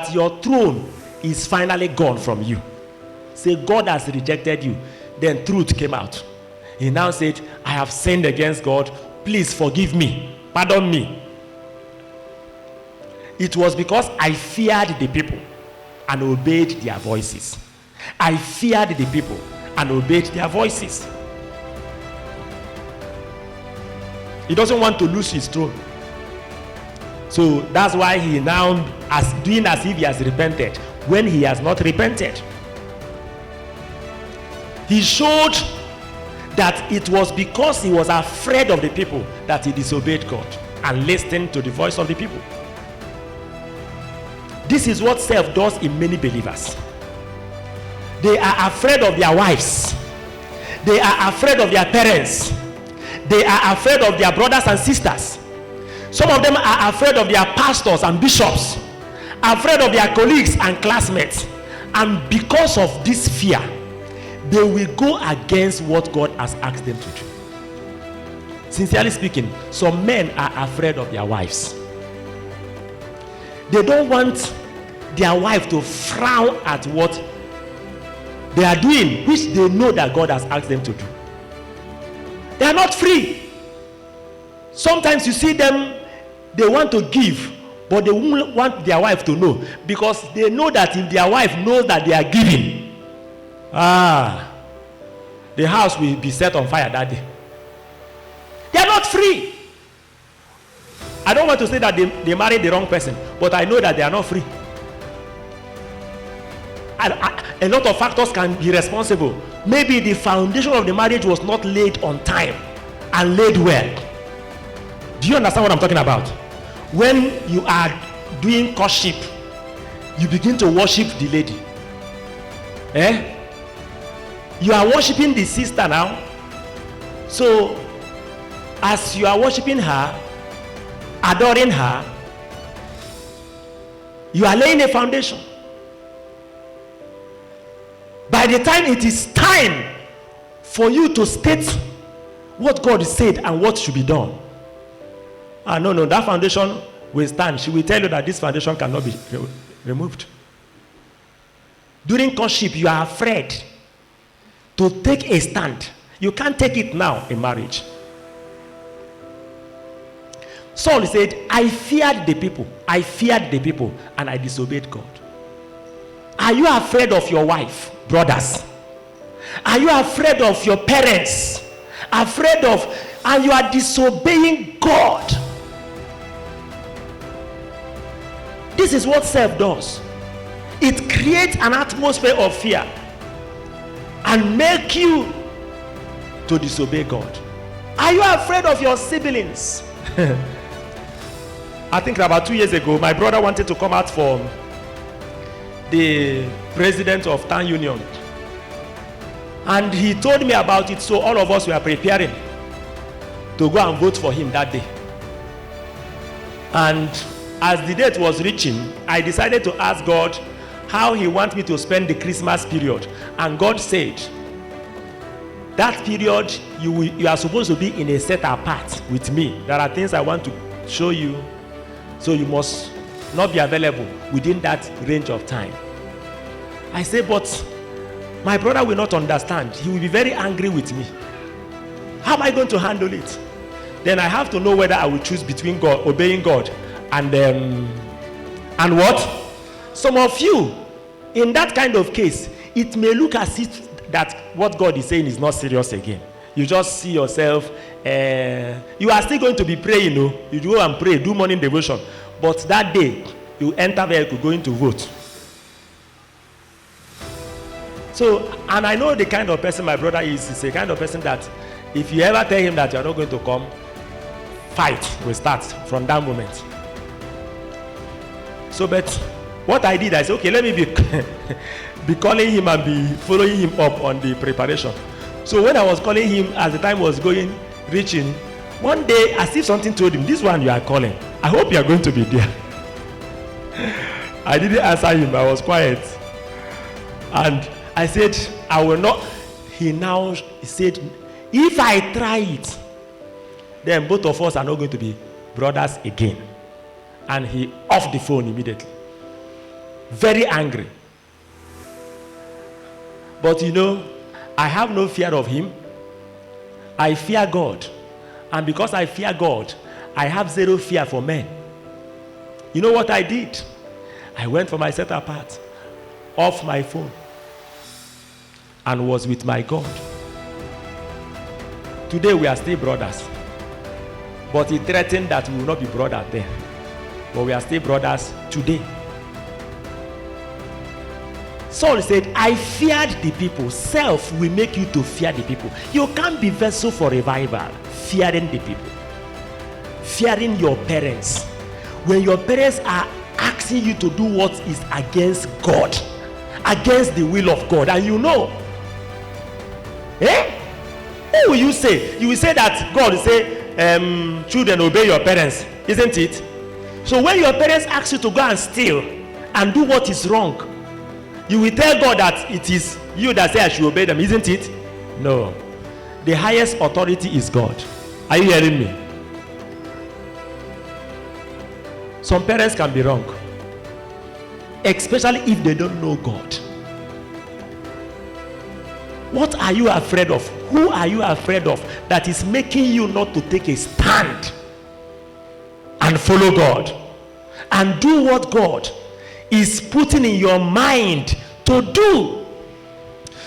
that your throne is finally gone from you. Say, God has rejected you. Then truth came out. He now said, I have sinned against God. Please forgive me. Pardon me. It was because I feared the people and obeyed their voices. I feared the people and obeyed their voices. He doesn't want to lose his throne. So that's why he now is doing as if he has repented when he has not repented. He showed that it was because he was afraid of the people that he disobeyed God and listened to the voice of the people. This is what self does in many believers. They are afraid of their wives. They are afraid of their parents. They are afraid of their brothers and sisters. Some of them are afraid of their pastors and bishops, afraid of their colleagues and classmates. And because of this fear, they will go against what God has asked them to do. Sincerely speaking, some men are afraid of their wives. They don't want their wife to frown at what they are doing, which they know that God has asked them to do. They are not free. Sometimes you see them, they want to give, but they won't want their wife to know, because they know that if their wife knows that they are giving, the house will be set on fire that day. They are not free. I don't want to say that they married the wrong person, but I know that they are not free. A lot of factors can be responsible. Maybe the foundation of the marriage was not laid on time and laid well. Do you understand what I'm talking about? When you are doing courtship, you begin to worship the lady. You are worshiping the sister now. So, as you are worshiping her, adoring her, you are laying a foundation. By the time it is time for you to state what God said and what should be done, no, that foundation will stand. She will tell you that this foundation cannot be removed. During courtship, you are afraid to take a stand. You can't take it now in marriage. Saul said, I feared the people, and I disobeyed God. Are you afraid of your wife, brothers? Are you afraid of your parents? And you are disobeying God? This is what self does. It creates an atmosphere of fear and make you to disobey God. Are you afraid of your siblings? I think about 2 years ago, my brother wanted to come out for the president of Town Union, and he told me about it. So all of us were preparing to go and vote for him that day. And as the date was reaching, I decided to ask God how he wants me to spend the Christmas period. And God said, that period you are supposed to be in a set apart with me. There are things I want to show you, so you must not be available within that range of time. I say, but my brother will not understand. He will be very angry with me. How am I going to handle it? Then I have to know whether I will choose between God, obeying God, and what? Some of you, in that kind of case, it may look as if that what God is saying is not serious again. You just see yourself, you are still going to be praying, you go and pray, do morning devotion, but that day, you enter vehicle going to vote. So, and I know the kind of person my brother is. He's a kind of person that if you ever tell him that you're not going to come, fight will start from that moment. So, but what I did, I said, okay, let me be calling him and be following him up on the preparation. So when I was calling him, as the time was reaching, one day, as if something told him, this one you are calling, I hope you are going to be there. I didn't answer him, I was quiet. And I said, I will not. He said, if I try it, then both of us are not going to be brothers again. And he off the phone immediately. Very angry. But you know, I have no fear of him. I fear God. And because I fear God, I have zero fear for men. You know what I did? I went for my set apart, off my phone, and was with my God. Today we are still brothers. But he threatened that we will not be brothers then. But we are still brothers today. Saul said, I feared the people. Self will make you to fear the people. You can't be vessel for revival fearing the people. Fearing your parents. When your parents are asking you to do what is against God, against the will of God, and you know, what will you say? You will say that God will say, children, obey your parents, isn't it? So when your parents ask you to go and steal and do what is wrong, you will tell God that it is you that say I should obey them, isn't it? No. The highest authority is God. Are you hearing me? Some parents can be wrong, especially if they don't know God. What are you afraid of? Who are you afraid of that is making you not to take a stand and follow God and do what God is putting in your mind to do?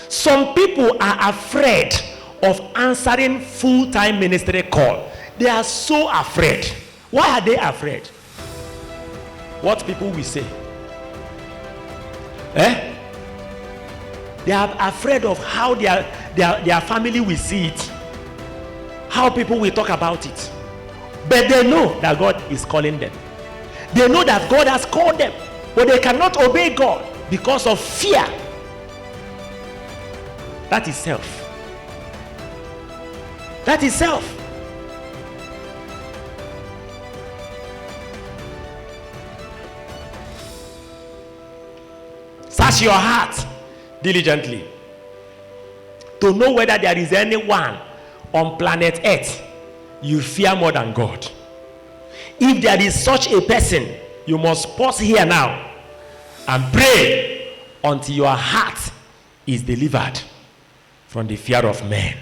Some people are afraid of answering full-time ministry call. They are so afraid. Why are they afraid? What people will say. They are afraid of how their family will see it, how people will talk about it. But they know that God is calling them. They know that God has called them, but they cannot obey God because of fear. That is self. That is self. Search your heart diligently to know whether there is anyone on planet Earth you fear more than God. If there is such a person, you must pause here now and pray until your heart is delivered from the fear of men.